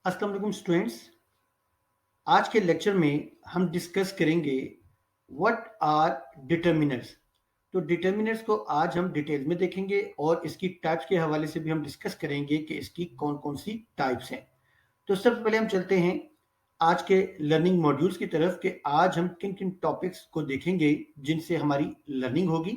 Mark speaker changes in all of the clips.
Speaker 1: अस्सलाम वालेकुम स्टूडेंट्स। आज के लेक्चर में हम डिस्कस करेंगे व्हाट आर डिटर्मिनर्स। तो डिटर्मिनर्स को आज हम डिटेल में देखेंगे और इसकी टाइप्स के हवाले से भी हम डिस्कस करेंगे कि इसकी कौन कौन सी टाइप्स हैं। तो सबसे पहले हम चलते हैं आज के लर्निंग मॉड्यूल्स की तरफ कि आज हम किन किन टॉपिक्स को देखेंगे जिनसे हमारी लर्निंग होगी।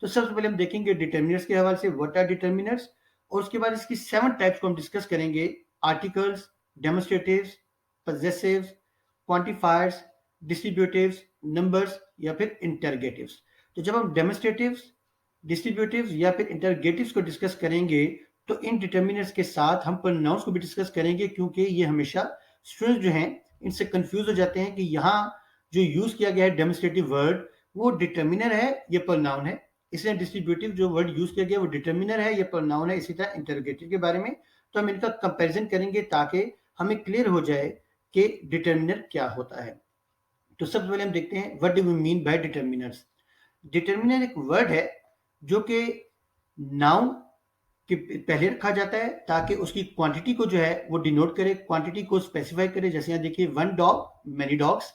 Speaker 1: तो सबसे पहले हम देखेंगे डिटर्मिनर्स के हवाले से व्हाट आर डिटर्मिनर्स, और उसके बाद इसकी 7 टाइप्स को हम डिस्कस करेंगे। आर्टिकल्स, डेमोस्ट्रेटिव्स, possessives, क्वांटिफायर्स, डिस्ट्रीब्यूटिव्स, नंबर्स या फिर इंटरगेटिव्स। तो जब हम डेमोस्ट्रेटिव्स, डिस्ट्रीब्यूटिव्स या फिर इंटरगेटिव्स को डिस्कस करेंगे तो इन डिटर्मिनर्स के साथ हम प्रोनाउंस को भी डिस्कस करेंगे, क्योंकि ये हमेशा स्टूडेंट्स जो हैं इनसे कंफ्यूज हो जाते हैं कि यहाँ जो यूज किया गया है डेमोस्ट्रेटिव वर्ड वो डिटर्मिनर है या प्रोनाउन है। इसलिए डिस्ट्रीब्यूटिव जो वर्ड यूज किया गया वो डिटर्मिनर है या प्रोनाउन है। इसी तरह इंटरगेटिव के बारे में तो हम इनका कंपैरिजन करेंगे ताकि हमें क्लियर हो जाए कि डिटर्मिनर क्या होता है। तो सबसे पहले हम देखते हैं what do we mean by determiners. Determiner एक वर्ड है जो कि नाउन के पहले रखा जाता है ताकि उसकी क्वांटिटी को जो है वो डिनोट करे, क्वांटिटी को स्पेसिफाई करे। जैसे यहाँ देखिए one dog many dogs,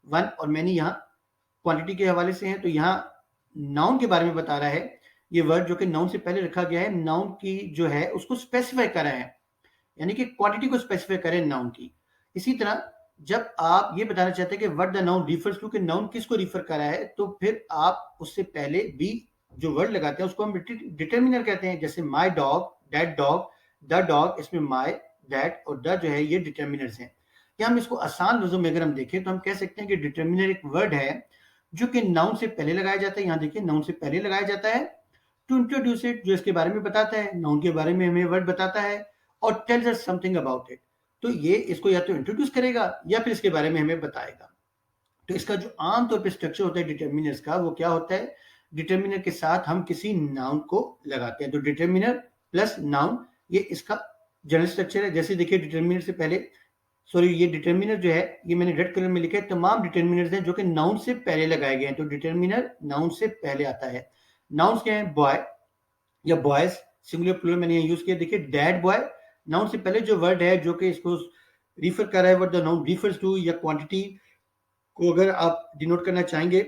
Speaker 1: one और मैनी यहाँ क्वांटिटी के हवाले से हैं। तो यहाँ नाउन के बारे में बता रहा है ये वर्ड जो कि नाउन से पहले रखा गया है, नाउन की जो है उसको स्पेसिफाई कर रहा है, यानी कि क्वांटिटी को स्पेसिफाई करें नाउन की। इसी तरह जब आप ये बताना चाहते हैं कि what the noun refers to, कि नाउन किसको रिफर कर रहा है, तो फिर आप उससे पहले भी जो वर्ड लगाते हैं उसको हम डिटर्मिनर कहते हैं। जैसे my dog, that dog, the dog, इसमें माय, दैट और द जो है ये डिटर्मिनर्स हैं। या हम इसको आसान लफ्जों में अगर हम देखें तो हम कह सकते हैं कि डिटर्मिनर एक वर्ड है जो कि नाउन से पहले लगाया जाता है। यहाँ देखिए नाउन से पहले लगाया जाता है टू इंट्रोड्यूस इट, जो इसके बारे में बताता है, नाउन के बारे में हमें वर्ड बताता है और tells us something about it. तो ये इसको या तो इंट्रोड्यूस करेगा या फिर इसके बारे में हमें बताएगा। तो इसका जो आमतौर पे स्ट्रक्चर होता है डिटर्मिनर्स का वो क्या होता है, डिटर्मिनर के साथ हम किसी नाउन को लगाते हैं। तो डिटर्मिनर प्लस नाउन ये इसका जनरल स्ट्रक्चर है। जैसे देखिए डिटर्मिनर से पहले, सॉरी ये डिटर्मिनर जो है ये मैंने रेड कलर में लिखा है, तमाम डिटर्मिनर्स हैं जो कि नाउन से पहले लगाए गए हैं। तो डिटर्मिनर नाउन से पहले आता है। नाउन्स क्या है, बॉय या बॉयज, सिंगुलर प्लूरल मैंने यहाँ यूज किया। देखिए डैड बॉय, नाउन से पहले जो वर्ड है जो कि इसको रिफर कर रहा है, what the noun refers to, या क्वांटिटी को अगर आप डिनोट करना चाहेंगे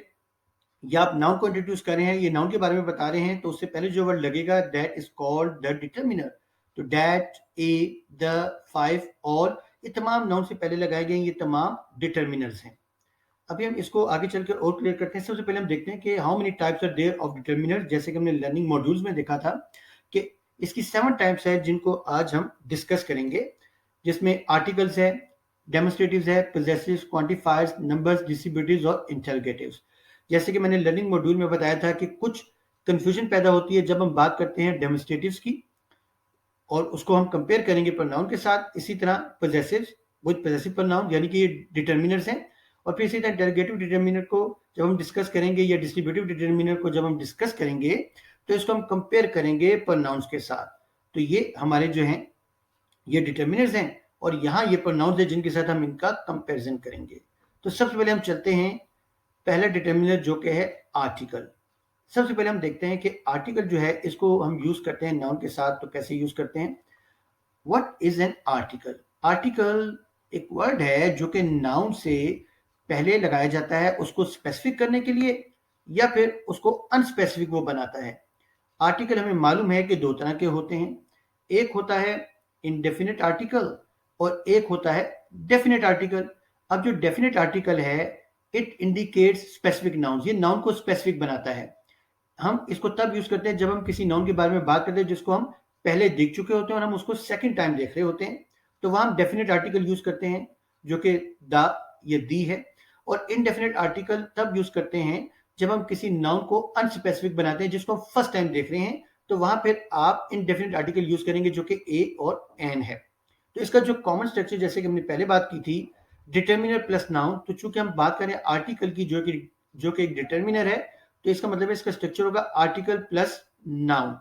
Speaker 1: या आप नाउन को इंट्रोड्यूस कर रहे हैं, ये नाउन के बारे में बता रहे हैं, तो उससे पहले जो वर्ड लगेगा that is called the determiner. तो दैट, ए, द, फाइव और ये तमाम नाउन से पहले लगाए गए, ये तमाम डिटर्मिनर्स हैं। अभी हम इसको आगे चलकर और क्लियर करते हैं। सबसे पहले हम देखते हैं कि how many types are there of determiner. जैसे कि हमने लर्निंग मॉड्यूल्स में देखा था कि इसकी 7 टाइप्स है जिनको आज हम डिस्कस करेंगे, जिसमें आर्टिकल्स है, डेमोस्ट्रेटिव्स है, पोजेसिव्स, क्वांटिफायर्स, नंबर्स, डिस्ट्रीब्यूटिव्स और इंटरगेटिव्स। जैसे कि मैंने लर्निंग मॉड्यूल में बताया था कि कुछ कंफ्यूजन पैदा होती है जब हम बात करते हैं डेमोस्ट्रेटिव्स की और उसको हम कंपेयर करेंगे प्रोनाउन के साथ। इसी तरह पोजेसिव्स विद पोजेसिव प्रोनाउन, यानी कि ये डिटर्मिनर्स हैं। और फिर इसी तरह इंटरगेटिव डिटर्मिनर को जब हम डिस्कस करेंगे या डिस्ट्रीब्यूटिव डिटर्मिनर को जब हम डिस्कस करेंगे तो इसको हम कंपेयर करेंगे प्रोनाउंस के साथ। तो ये हमारे जो हैं ये डिटर्मिनर्स हैं और यहाँ ये प्रोनाउंस है जिनके साथ हम इनका कंपैरिजन करेंगे। तो सबसे पहले हम चलते हैं पहला डिटर्मिनर जो कि है आर्टिकल। सबसे पहले हम देखते हैं कि आर्टिकल जो है इसको हम यूज करते हैं नाउन के साथ। तो कैसे यूज करते हैं, what is an article. Article एक वर्ड है जो कि नाउन से पहले लगाया जाता है उसको स्पेसिफिक करने के लिए या फिर उसको अनस्पेसिफिक वो बनाता है। आर्टिकल हमें मालूम है कि 2 तरह के होते हैं, एक होता है इनडेफिनेट आर्टिकल और एक होता है डेफिनेट आर्टिकल। अब जो डेफिनेट आर्टिकल है इट इंडिकेट्स स्पेसिफिक नाउन, ये नाउन को स्पेसिफिक बनाता है। हम इसको तब यूज करते हैं जब हम किसी नाउन के बारे में बात करते हैं जिसको हम पहले देख चुके होते हैं और हम उसको सेकंड टाइम देख रहे होते हैं, तो वहां हम डेफिनेट आर्टिकल यूज करते हैं जो कि द या दी है। और इनडेफिनेट आर्टिकल तब यूज करते हैं जब हम किसी नाउन को अनस्पेसिफिक बनाते हैं जिसको हम फर्स्ट टाइम देख रहे हैं, तो वहां फिर आप इनडेफिनेट आर्टिकल यूज करेंगे जो कि ए और एन है। तो इसका जो कॉमन स्ट्रक्चर, जैसे कि हमने पहले बात की थी, डिटर्मिनर प्लस नाउन, तो चूंकि हम बात करें आर्टिकल की जो कि एक डिटर्मिनर है, तो इसका मतलब है इसका स्ट्रक्चर होगा आर्टिकल प्लस नाउन।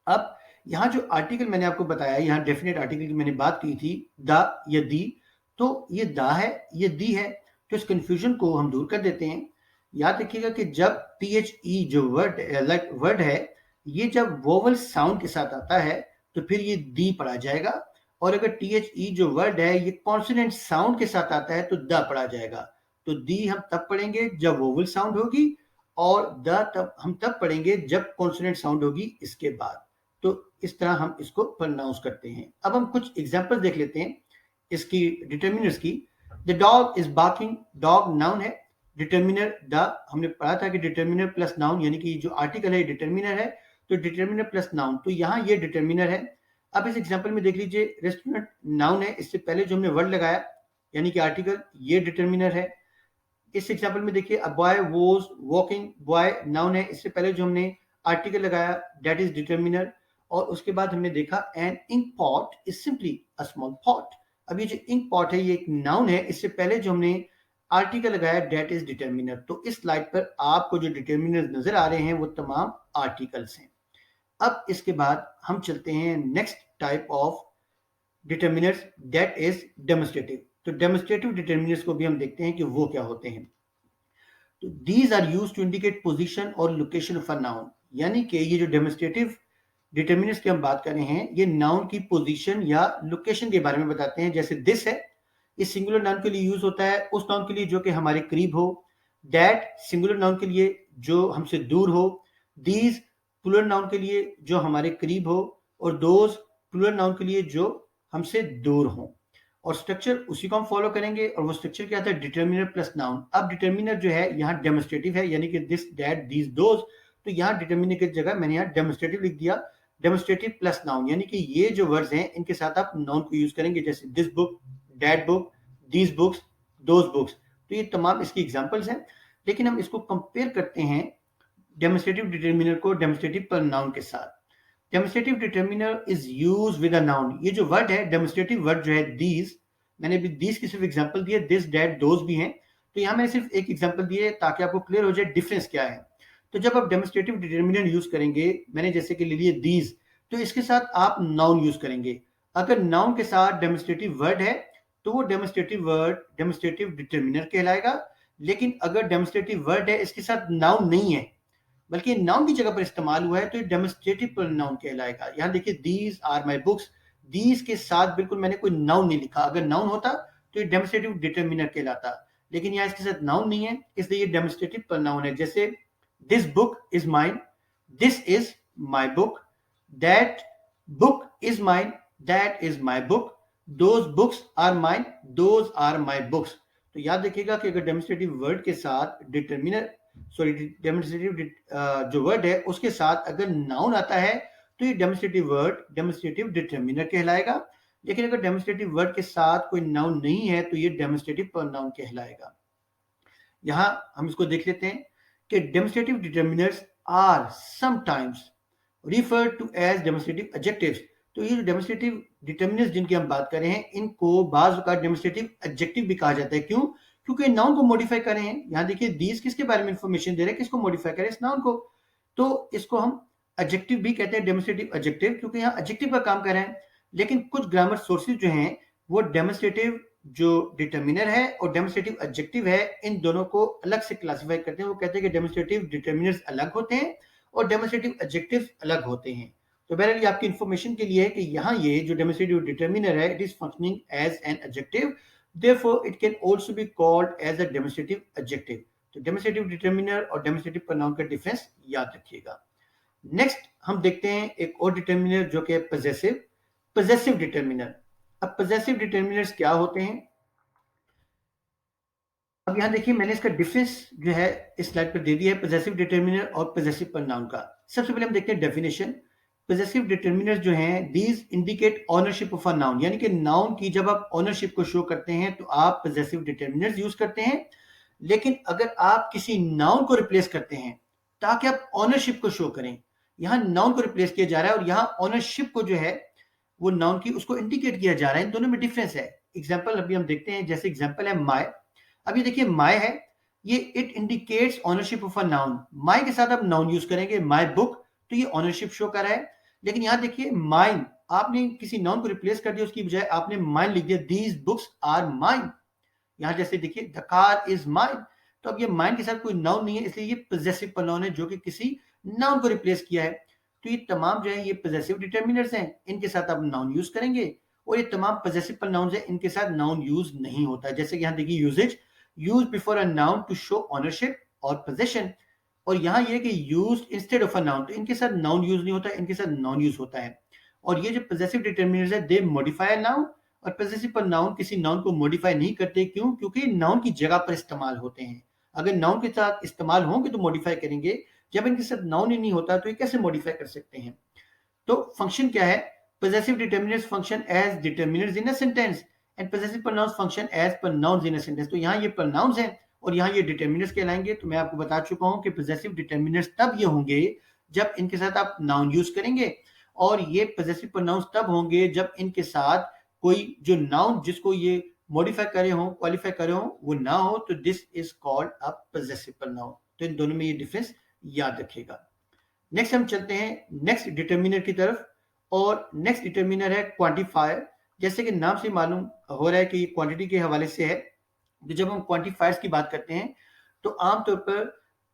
Speaker 1: अब यहाँ जो आर्टिकल मैंने आपको बताया, यहाँ डेफिनेट आर्टिकल की मैंने बात की थी द या दी, तो ये द है ये दी है। तो इस कंफ्यूजन को हम दूर कर देते हैं। याद रखिएगा कि जब THE जो वर्ड है ये जब वोवल साउंड के साथ आता है तो फिर ये दी पढ़ा जाएगा, और अगर THE जो वर्ड है ये कॉन्सोनेंट साउंड के साथ आता है तो द पढ़ा जाएगा। तो दी हम तब पढ़ेंगे जब वोवल साउंड होगी और द तब हम तब पढ़ेंगे जब कॉन्सोनेंट साउंड होगी इसके बाद। तो इस तरह हम इसको प्रोनाउंस करते हैं। अब हम कुछ एग्जांपल देख लेते हैं इसकी डिटर्मिनर्स की। The dog is barking, dog noun है, डिटर्मिनर द, हमने पढ़ा था कि डिटर्मिनर प्लस नाउन यानी कि जो आर्टिकल है डिटर्मिनर है, तो डिटर्मिनर प्लस नाउन, तो यहाँ ये डिटर्मिनर है। अब इस एग्जांपल में देख लीजिए रेस्टोरेंट नाउन है, इससे पहले जो हमने वर्ड लगाया यानी कि आर्टिकल, ये डिटर्मिनर है। इस एग्जांपल में देखिए a boy was walking, boy noun है, इससे पहले जो हमने आर्टिकल लगाया दैट इज डिटर्मिनर। और उसके बाद हमने देखा an ink pot is simply a small pot. अब ये जो इंक पॉट है ये एक नाउन है, इससे पहले जो हमने आर्टिकल लगाया दैट इज डिटर्मिनर। तो इस स्लाइड पर आपको जो डिटर्मिनर नजर आ रहे हैं वो तमाम आर्टिकल्स हैं। अब इसके बाद हम चलते हैं next type of determiners that is demonstrative. तो डेमोस्ट्रेटिव डिटर्मिनर्स को भी हम देखते हैं कि वो क्या होते हैं। तो these are used to indicate position और लोकेशन ऑफ अ नाउन, यानी कि ये जो डेमोस्ट्रेटिव डिटर्मिनर्स की हम बात कर रहे हैं ये नाउन की पोजीशन या लोकेशन के बारे में बताते हैं। जैसे दिस है, इस सिंगुलर नाउन के लिए यूज होता है उस नाउन के लिए जो कि हमारे करीब हो। दैट सिंगुलर नाउन के लिए जो हमसे दूर हो। दीज प्लूरल नाउन के लिए जो हमारे करीब हो। और दोज प्लूरल नाउन के लिए जो हमसे दूर हो। और स्ट्रक्चर उसी को हम फॉलो करेंगे और वो स्ट्रक्चर क्या था, डिटर्मिनर प्लस नाउन। अब डिटर्मिनर जो है यहाँ डेमोस्ट्रेटिव है यानी कि दिस दैट दीज दोज, तो यहाँ डिटर्मिनर की जगह मैंने यहाँ डेमोस्ट्रेटिव लिख दिया, डेमोस्ट्रेटिव प्लस नाउन, यानी कि ये जो वर्ड्स हैं इनके साथ आप नाउन को यूज करेंगे। जैसे this book, that book, these books, those books, तो ये तमाम इसकी एग्जांपल्स हैं। लेकिन हम इसको कंपेयर करते हैं डेमोस्ट्रेटिव डिटर्मिनर को डेमोस्ट्रेटिव प्रोनाउन के साथ। Demonstrative determiner is use with a noun. ये जो वर्ड है डेमोस्ट्रेटिव वर्ड जो है दीज, मैंने भी दीज की सिर्फ एग्जांपल दी है, दिस दैट दोज भी हैं। तो यहाँ मैंने सिर्फ एक एग्जांपल दी है ताकि आपको क्लियर हो जाए डिफरेंस क्या है। तो जब आप डेमोस्ट्रेटिव डिटर्मिनर यूज करेंगे, मैंने जैसे कि ले लिए दीज, तो इसके साथ आप नाउन यूज करेंगे। अगर नाउन के साथ डेमोस्ट्रेटिव वर्ड है तो वो डेमोस्ट्रेटिव वर्ड डेमोस्ट्रेटिव डिटर्मिनर कहलाएगा। लेकिन अगर डेमोस्ट्रेटिव वर्ड है इसके साथ नाउन नहीं है बल्कि नाउन की जगह पर इस्तेमाल हुआ है तो ये डेमोस्ट्रेटिव प्रोनाउन कहलाएगा। यहाँ देखिए these are my books, these के साथ बिल्कुल मैंने कोई नाउन नहीं लिखा। अगर नाउन होता तो ये डेमोस्ट्रेटिव डिटर्मिनर कहलाता, लेकिन यहाँ इसके साथ नाउन नहीं है इसलिए ये डेमोस्ट्रेटिव प्रोनाउन है। जैसे this book is mine, this is my book, that book is mine, that is my book, those books are mine, those are my books. तो याद रखिएगा कि अगर डेमोस्ट्रेटिव वर्ड के साथ डिटर्मिनर सॉरी डेमोस्ट्रेटिव जो वर्ड है उसके साथ अगर नाउन आता है तो ये डेमोस्ट्रेटिव वर्ड डेमोस्ट्रेटिव डिटर्मिनर कहलाएगा। लेकिन अगर डेमोस्ट्रेटिव वर्ड के साथ कोई नाउन नहीं है तो ये डेमोस्ट्रेटिव प्रोनाउन कहलाएगा। यहां हम इसको देख लेते हैं कि demonstrative determiners are sometimes refer to as demonstrative adjectives. तो ये जो डेमोस्ट्रेटिव डिटर्मिनर्स जिनकी हम बात कर रहे हैं इनको बाज का डेमोस्ट्रेटिव एडजेक्टिव भी कहा जाता है। क्यों? क्योंकि नाउन को मॉडिफाई कर रहे हैं। यहाँ देखिए दीज किसके बारे में इंफॉर्मेशन दे रहे हैं, किसको मॉडिफाई करें, इस नाउन को। तो इसको हम एडजेक्टिव भी कहते हैं, डेमोस्ट्रेटिव एडजेक्टिव, क्योंकि यहाँ एडजेक्टिव का काम कर रहे हैं। लेकिन कुछ ग्रामर सोर्सेज जो हैं वो डेमोस्ट्रेटिव जो डिटर्मिनर है और डेमोस्ट्रेटिव एडजेक्टिव है इन दोनों को अलग से क्लासिफाई करते हैं। वो कहते हैं कि डेमोस्ट्रेटिव डिटर्मिनर्स अलग होते हैं और डेमोस्ट्रेटिव एडजेक्टिव्स अलग होते हैं। तो बहरहाल ये आपकी इंफॉर्मेशन के लिए है कि यहाँ ये जो डेमोस्ट्रेटिव डिटर्मिनर है it is functioning as an adjective, therefore it can also be called as a demonstrative adjective। तो demonstrative determiner और demonstrative pronoun का डिफरेंस याद रखिएगा। नेक्स्ट हम देखते हैं एक और डिटर्मिनर जो कि है possessive डिटर्मिनर। अब possessive डिटर्मिनर्स क्या होते हैं, अब यहाँ देखिए मैंने इसका डिफरेंस जो है इस स्लाइड पर दे दिया है possessive डिटर्मिनर और possessive pronoun का। सबसे पहले हम देखते हैं डेफिनेशन। पोजेसिव डिटर्मिनर्स जो हैं these indicate ownership of a noun, यानी कि नाउन की जब आप ऑनरशिप को शो करते हैं तो आप पोजेसिव डिटर्मिनर्स यूज करते हैं। लेकिन अगर आप किसी नाउन को रिप्लेस करते हैं ताकि आप ऑनरशिप को शो करें, यहाँ नाउन को रिप्लेस किया जा रहा है और यहाँ ऑनरशिप को जो है वो नाउन की उसको इंडिकेट किया जा रहा है। इन दोनों में डिफरेंस है। एग्जाम्पल अभी हम देखते हैं, जैसे एग्जाम्पल है माय। अब ये देखिए माय है, ये it indicates ownership of a noun. My के साथ आप नाउन यूज करेंगे, माय बुक, तो ये ऑनरशिप शो कर रहा है। लेकिन यहां देखिए माइन, आपने किसी नाउन को रिप्लेस कर दिया, उसकी बजाय आपने माइन लिख दिया, दीज बुक्स आर माइन। यहां जैसे देखिए द कार इज माइन, तो अब ये माइन के साथ कोई नाउन नहीं है इसलिए ये पोजेसिव प्रोनाउन है जो कि किसी नाउन को रिप्लेस किया है। तो ये तमाम जो है ये पोजेसिव डिटर्मिनर्स हैं, इनके साथ आप नाउन यूज करेंगे और ये तमाम पजेसिव प्रोनाउंस है, इनके साथ नाउन यूज नहीं होता। जैसे कि यहाँ देखिए usages, use before a noun to show ownership और पोजेशन, और यहाँ ये कि use instead of a noun, तो इनके साथ नाउन यूज नहीं होता, इनके साथ नाउन यूज होता है। और ये जो पोजेसिव डिटरमिनर्स है दे मॉडिफाई अ नाउन, और पोजेसिव प्रोनाउन किसी नाउन को मॉडिफाई नहीं करते। क्यों? क्योंकि नाउन की जगह पर इस्तेमाल होते हैं। अगर नाउन के साथ इस्तेमाल होंगे तो मॉडिफाई करेंगे, जब इनके साथ नाउन ही नहीं होता तो ये कैसे मॉडिफाई कर सकते हैं? तो फंक्शन क्या है? Possessive determiners function as determiners in a sentence and possessive pronouns function as pronouns in a sentence. तो यहाँ ये प्रोनाउंस हैं और यहाँ ये डिटरमिनर्स कहलाएंगे। तो मैं आपको बता चुका हूँ कि पोजेसिव डिटरमिनर्स तब ये होंगे जब इनके साथ आप नाउन यूज करेंगे, और ये पोजेसिव प्रोनाउंस तब होंगे जब इनके साथ कोई जो नाउन जिसको ये मॉडिफाई करे हो, क्वालिफाई करे हो, वो ना हो, तो this is called a possessive pronoun. तो इन दोनों में ये डिफरेंस याद रखिएगा। नेक्स्ट हम चलते हैं नेक्स्ट डिटर्मिनर की तरफ, और नेक्स्ट डिटर्मिनर है क्वांटिफायर। जैसे कि नाम से मालूम हो रहा है कि क्वांटिटी के हवाले से है। तो जब हम क्वांटिफायर्स की बात करते हैं तो आमतौर पर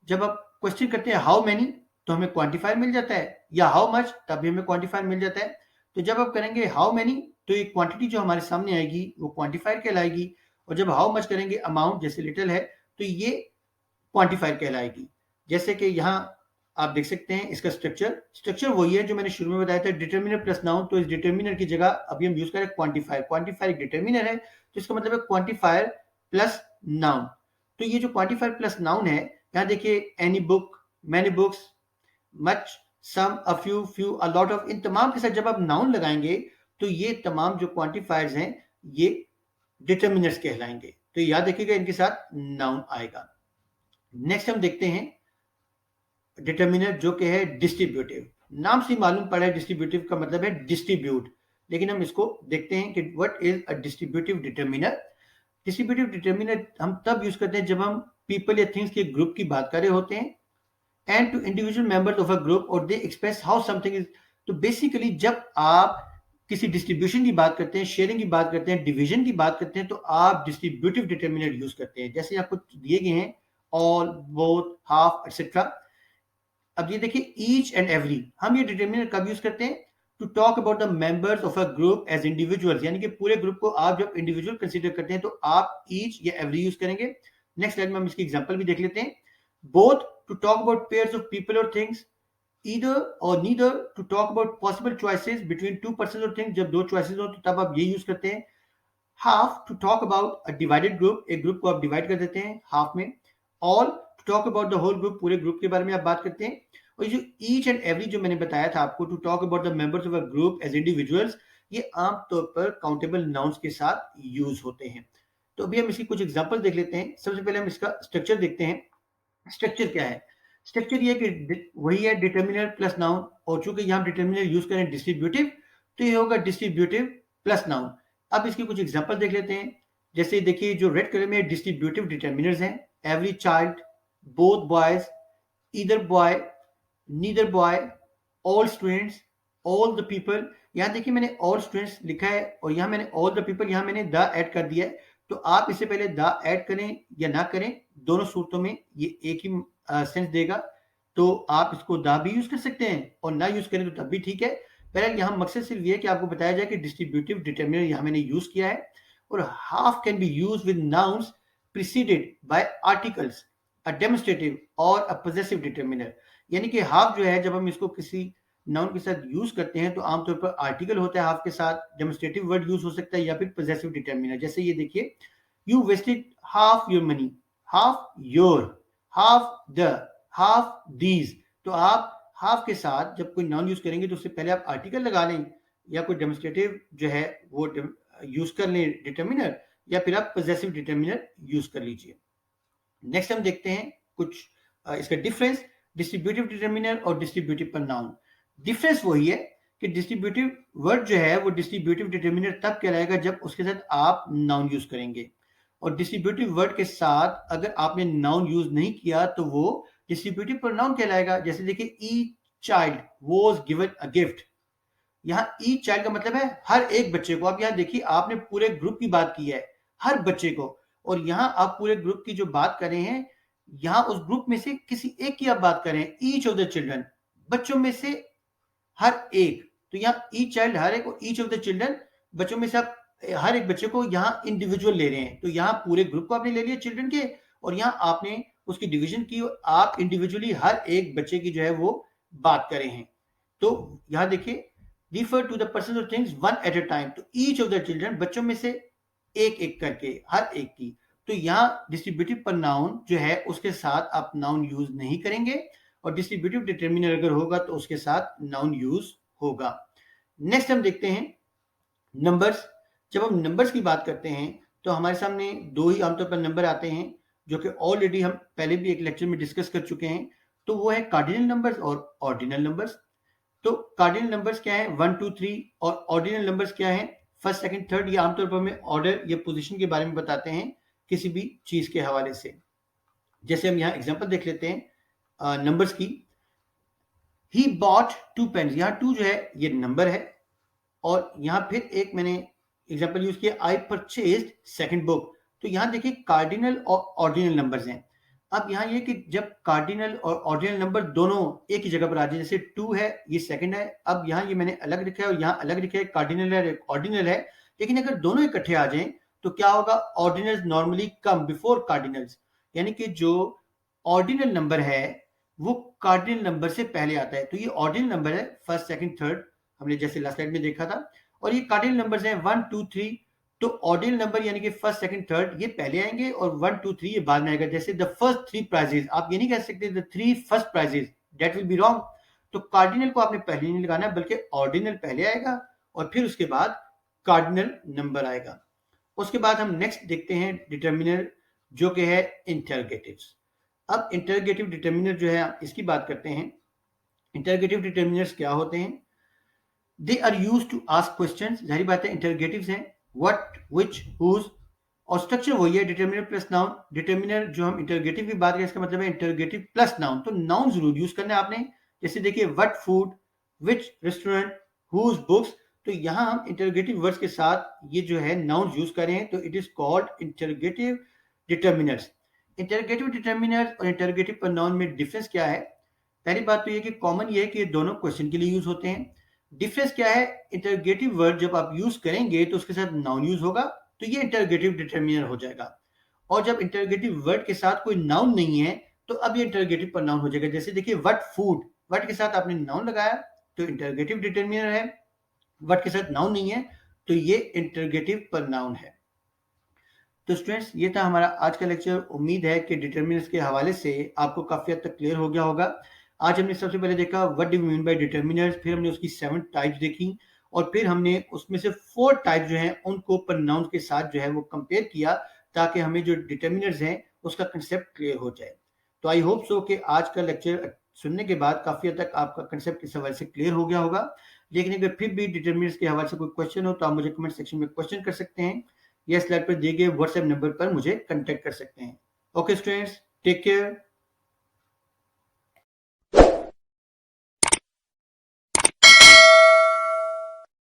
Speaker 1: जब आप क्वेश्चन करते हैं हाउ मैनी, तो हमें क्वांटिफायर मिल जाता है, या हाउ मच, तब भी हमें क्वांटिफायर मिल जाता है। तो जब आप करेंगे हाउ मैनी, तो ये क्वांटिटी जो हमारे सामने आएगी वो क्वांटिफायर कहलाएगी, और जब हाउ मच करेंगे, अमाउंट जैसे लिटिल है, तो ये क्वांटिफायर कहलाएगी। जैसे कि यहाँ आप देख सकते हैं इसका स्ट्रक्चर वही है जो मैंने शुरू में बताया था, डिटर्मिनर प्लस नाउन। तो इस डिटर्मिनर की जगह अभी हम यूज करें क्वांटिफायर। क्वांटिफायर एक डिटर्मिनर है, तो इसका मतलब है क्वांटिफायर प्लस नाउन। तो ये जो क्वांटिफायर प्लस नाउन है, यहाँ देखिए any book, many books, much, some, a few, few, a lot of, इन तमाम के साथ जब आप नाउन लगाएंगे तो ये तमाम जो क्वांटिफायर्स हैं ये डिटर्मिनर्स कहलाएंगे। तो याद रखिएगा इनके साथ नाउन आएगा। नेक्स्ट हम देखते हैं डिटर्मिनर जो कि है डिस्ट्रीब्यूटिव। नाम से मालूम पड़ा है डिस्ट्रीब्यूटिव का मतलब है डिस्ट्रीब्यूट, लेकिन हम इसको देखते हैं कि what is a distributive determiner. Distributive determiner हम तब यूज करते हैं जब हम पीपल या थिंग्स के ग्रुप की बात कर रहे होते हैं, and to individual members of a group, और they express how something is. तो बेसिकली जब आप किसी डिस्ट्रीब्यूशन की बात करते हैं, शेयरिंग की बात करते हैं, डिवीजन की बात करते हैं, तो आप डिस्ट्रीब्यूटिव डिटर्मिनर यूज करते हैं। जैसे आपको दिए गए हैं ऑल, बोथ, हाफ, एक्सेट्रा। अब ये देखिए ईच एंड एवरी, हम ये डिटर्मिनर कब यूज करते हैं? To talk about the members of a group as individuals, यानी कि पूरे ग्रुप को आप जब इंडिविजुअल कंसीडर करते हैं तो आप ईच या एवरी यूज करेंगे। नेक्स्ट लाइन में हम इसकी एग्जांपल भी देख लेते हैं। Both, to talk about pairs of people और थिंग्स। ईदर और neither, to talk about possible choices between two person और थिंग्स, जब दो चॉइसेस हो तो तब आप ये यूज करते हैं। Half, to talk about a divided group, एक ग्रुप को आप डिवाइड कर देते हैं हाफ में। All, to talk about the whole group, पूरे ग्रुप के बारे में आप बात करते हैं। और जो ईच एंड एवरी जो मैंने बताया था आपको, to talk about the members of a group as individuals, ये आमतौर पर काउंटेबल नाउन्स के साथ यूज होते हैं। तो अभी हम इसकी कुछ एग्जांपल देख लेते हैं। सबसे पहले हम इसका स्ट्रक्चर देखते हैं। स्ट्रक्चर क्या है? स्ट्रक्चर ये कि वही है डिटर्मिनर प्लस नाउन, और चूंकि यहाँ डिटर्मिनर यूज करें डिस्ट्रीब्यूटिव, तो ये होगा डिस्ट्रीब्यूटिव प्लस नाउन। अब इसकी कुछ एग्जांपल देख लेते हैं। जैसे देखिए जो रेड कलर में डिस्ट्रीब्यूटिव डिटर्मिनर्स हैं, every child, both boys, either boy, neither boy, all students, all the people. यहाँ देखिए मैंने ऑल स्टूडेंट्स लिखा है और यहाँ मैंने ऑल द पीपल, यहाँ मैंने द ऐड कर दिया है। तो आप इससे पहले द ऐड करें या ना करें, दोनों सूरतों में ये एक ही सेंस देगा। तो आप इसको द भी यूज कर सकते हैं और ना यूज करें तो तब भी ठीक है। पहले यहाँ मकसद सिर्फ ये है कि आपको बताया जाए कि डिस्ट्रीब्यूटिव डिटर्मिनर यहाँ मैंने यूज किया है। और half can be use with nouns preceded by articles, a demonstrative और अ पोजेसिव डिटर्मिनर। यानी कि हाफ जो है जब हम इसको किसी नाउन के साथ यूज करते हैं तो आमतौर पर आर्टिकल होता है हाफ के साथ, डेमोस्ट्रेटिव वर्ड यूज हो सकता है, या फिर पोजेसिव डिटर्मिनर। जैसे ये देखिए, you wasted half your money, half your, half the, half these. तो आप हाफ के साथ जब कोई नाउन यूज करेंगे तो उससे पहले आप आर्टिकल लगा लें, या कोई डेमोस्ट्रेटिव जो है वो यूज कर लें डिटर्मिनर, या फिर आप पोजेसिव डिटर्मिनर यूज कर लीजिए। नेक्स्ट हम देखते हैं कुछ इसका डिफरेंस डिस्ट्रीब्यूटिव डिटर्मिनर और डिस्ट्रीब्यूटिव प्रोनाउन। डिफरेंस वही है कि डिस्ट्रीब्यूटिव वर्ड जो है वो डिस्ट्रीब्यूटिव डिटर्मिनर तब कहलाएगा जब उसके साथ आप नाउन यूज करेंगे, और डिस्ट्रीब्यूटिव वर्ड के साथ अगर आपने नाउन यूज नहीं किया तो वो डिस्ट्रीब्यूटिव प्रोनाउन कहलाएगा। जैसे देखिए, each child was given a gift. यहाँ ईच चाइल्ड का मतलब है हर एक बच्चे को। आप यहाँ देखिए आपने पूरे ग्रुप की बात की है, हर बच्चे को, और यहाँ आप पूरे ग्रुप की जो बात कर रहे हैं, यहाँ उस ग्रुप में से किसी एक की आप बात कर रहे हैं, ईच ऑफ द चिल्ड्रन, बच्चों में से हर एक। तो यहाँ ईच चाइल्ड हर एक, और ईच ऑफ द चिल्ड्रन बच्चों में से आप हर एक बच्चे को यहाँ इंडिविजुअल ले रहे हैं, तो यहाँ पूरे ग्रुप को आपने ले लिया चिल्ड्रन के, और यहाँ आपने उसकी डिवीजन की, आप इंडिविजुअली हर एक बच्चे की जो है वो बात कर रहे हैं। तो यहाँ देखिए, रिफर टू द पर्सन और things one at a time, तो ईच ऑफ द चिल्ड्रन, बच्चों में से एक एक करके हर एक की। तो यहाँ डिस्ट्रीब्यूटिव प्रोनाउन जो है उसके साथ आप नाउन यूज नहीं करेंगे, और डिस्ट्रीब्यूटिव डिटर्मिनर अगर होगा तो उसके साथ नाउन यूज होगा। नेक्स्ट हम देखते हैं नंबर्स। जब हम नंबर्स की बात करते हैं तो हमारे सामने दो ही आमतौर पर नंबर आते हैं, जो कि ऑलरेडी हम पहले भी एक लेक्चर में डिस्कस कर चुके हैं। तो वो है कार्डिनल नंबर्स और ऑर्डिनल नंबर्स। तो कार्डिनल नंबर्स क्या है, 1 2 3, और ऑर्डिनल नंबर्स क्या है, फर्स्ट सेकंड थर्ड। ये आमतौर पर हमें ऑर्डर या पोजीशन के बारे में बताते हैं किसी भी चीज के हवाले से। जैसे हम यहाँ एग्जांपल देख लेते हैं नंबर्स की। ही बॉट 2 पेन्स, यहाँ 2 जो है ये नंबर है, और यहाँ फिर एक मैंने एग्जांपल यूज किया, आई परचेज्ड सेकंड बुक। तो यहाँ देखिए कार्डिनल और ऑर्डिनल नंबर्स हैं। अब यहाँ ये कि जब कार्डिनल और ऑर्डिनल नंबर दोनों एक ही जगह पर आ जाए, जैसे 2 है ये सेकंड है, अब यहाँ ये मैंने अलग लिखा है और यहाँ अलग लिखा है, कार्डिनल है ऑर्डिनल है, लेकिन अगर दोनों इकट्ठे आ जाएं तो क्या होगा, ordinals normally come before cardinals, यानी कि जो ऑर्डिनल नंबर है वो कार्डिनल नंबर से पहले आता है। तो ये ऑर्डिनल नंबर है, फर्स्ट सेकंड थर्ड, हमने जैसे लास्ट स्लाइड में देखा था। और ये कार्डिनल नंबर्स हैं 1 2 3। तो ऑर्डिनल नंबर यानी कि फर्स्ट सेकंड थर्ड ये पहले आएंगे और 1 2 3 ये बाद में आएगा। जैसे द फर्स्ट 3 प्राइजेस, आप ये नहीं कह सकते the 3 first prizes, that will be wrong. तो कार्डिनल को आपने पहले नहीं लगाना है, बल्कि ऑर्डिनल पहले आएगा और फिर उसके बाद कार्डिनल नंबर आएगा। उसके बाद हम नेक्स्ट देखते हैं डिटर्मिनर, जो कि है इंटरगेटिव्स। अब इंटरगेटिव डिटर्मिनर जो है इसकी बात करते हैं। इंटरगेटिव डिटर्मिनर्स क्या होते हैं, they are use to ask question. जाहिर बात है इंटरगेटिव्स हैं, व्हाट विच हुज, और स्ट्रक्चर वही है डिटर्मिनर प्लस नाउन। डिटर्मिनर जो हम इंटरगेटिव की बात करें इसका मतलब है इंटरगेटिव प्लस नाउन, तो नाउन जरूर यूज करना है आपने। जैसे देखिए what food, which restaurant, whose books. तो यहाँ हम इंटरगेटिव वर्ड्स के साथ ये जो है नाउन यूज कर रहे हैं, तो it is called interrogative determiners. Interrogative determiners और इंटरगेटिव प्रोनाउन में डिफरेंस क्या है, पहली बात तो ये कि कॉमन ये है कि ये दोनों क्वेश्चन के लिए यूज होते हैं। डिफरेंस क्या है, इंटरगेटिव वर्ड जब आप यूज करेंगे तो उसके साथ नाउन यूज होगा, तो ये इंटरगेटिव डिटर्मिनर हो जाएगा। और जब इंटरगेटिव वर्ड के साथ कोई नाउन नहीं है तो अब ये इंटरगेटिव प्रोनाउन हो जाएगा। जैसे देखिए व्हाट फूड, व्हाट के साथ आपने नाउन लगाया तो इंटरगेटिव डिटर्मिनर है, व्हाट के साथ नाउन नहीं है तो ये इंटरगेटिव प्रोनाउन है। तो स्टूडेंट्स ये था हमारा आज का लेक्चर। उम्मीद है कि डिटर्मिनर्स के हवाले से आपको काफी हद तक क्लियर हो गया होगा। आज हमने सबसे पहले देखा what do we mean by determiners, फिर हमने उसकी 7 टाइप्स देखी, और फिर हमने उसमें से 4 टाइप जो हैं उनको प्रोनाउंस के साथ जो है वो कंपेयर किया, ताकि हमें जो डिटर्मिनर्स हैं उसका कंसेप्ट क्लियर हो जाए। तो आई होप सो कि आज का लेक्चर सुनने के बाद काफी हद तक आपका कंसेप्ट इस हवाले से क्लियर हो गया होगा। लेकिन अगर फिर भी डिटर्मिनर्स के हवाले से कोई क्वेश्चन हो तो आप मुझे कमेंट सेक्शन में क्वेश्चन कर सकते हैं, या स्लाइड पर दिए गए व्हाट्सएप नंबर पर मुझे कांटेक्ट कर सकते हैं। Okay students, take care.